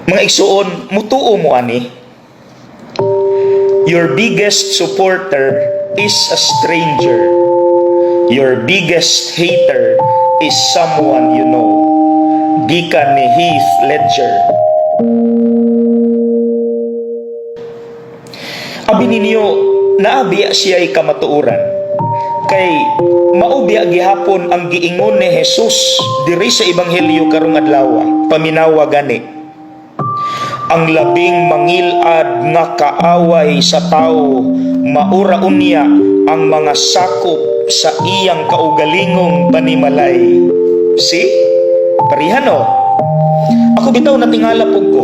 Mga igsuon, mutuo mo ani. Your biggest supporter is a stranger. Your biggest hater is someone you know. Gikan ni Heath Ledger. Abi ninyo, naabiya siya'y kamatuuran. Kay maubya gihapon ang giingon ni Jesus diri sa Ebanghelyo karong adlaw, paminawa gani. Ang labing mangilad nga kaaway sa tao, maura unya ang mga sakop sa iyang kaugalingong panimalay. See? Parihan o. Ako bitaw natingala pug ko.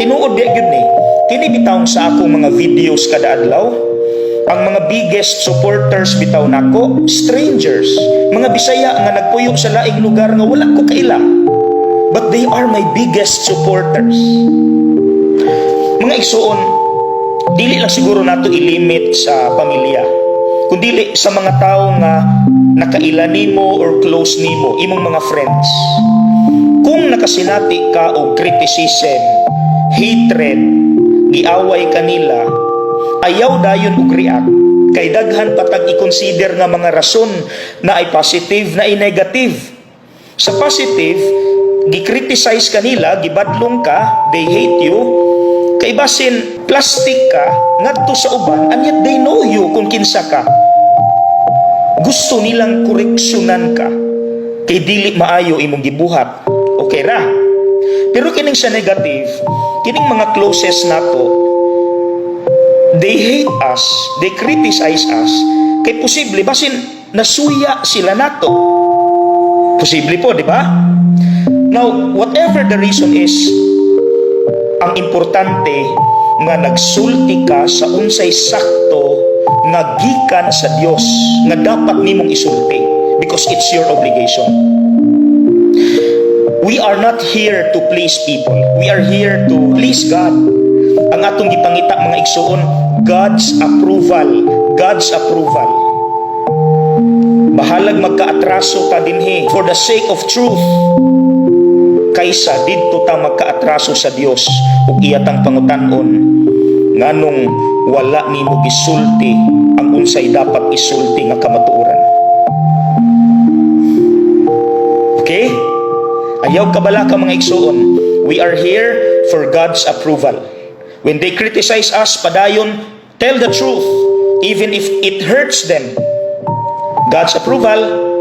Tinuod biya gyud ni. Kini bitaw sa akong mga videos kada adlaw. Ang mga biggest supporters bitaw nako, strangers, mga Bisaya nga nagpuyo sa laing lugar nga wala ko kaila. But they are my biggest supporters. Mga igsuon, dili lang siguro nato ilimit sa pamilya, kundi sa mga tao nga nakaila nimo or close nimo, imong mga friends. Kung nakasinati ka og criticism, hatred, giaway kanila, ayaw dayon og react, kay daghan patag i-consider nga mga rason na ay positive na ay negative. Sa positive, gi-criticize kanila, gibadlong ka, they hate you, kay basin plastic ka ngadto sa uban, and yet they know you kung kinsa ka. Gusto nilang koreksyonan ka, kay dili maayo imong gibuhat. Okay ra. Pero kining sa negative, kining mga closest nato, they hate us, they criticize us, kay posible basin nasuya sila nato. Posible po, di ba? Now, whatever the reason is, ang importante nga nagsulti ka sa unsay sakto nga gikan sa Dios nga dapat nimong isulti, because it's your obligation. We are not here to please people. We are here to please God. Ang atong gipangita mga igsuon, God's approval. God's approval. Bahalag magkaatraso ta dinhi for the sake of truth, kaysa didto ta magkaatraso sa Dios ug iyatang pangutan-on nganong wala nimo gisulti ang unsay dapat isulti nga kamatuoran. Okay? Ayaw kabala ka mga igsuon. We are here for God's approval. When they criticize us, padayon, tell the truth even if it hurts them. God's approval.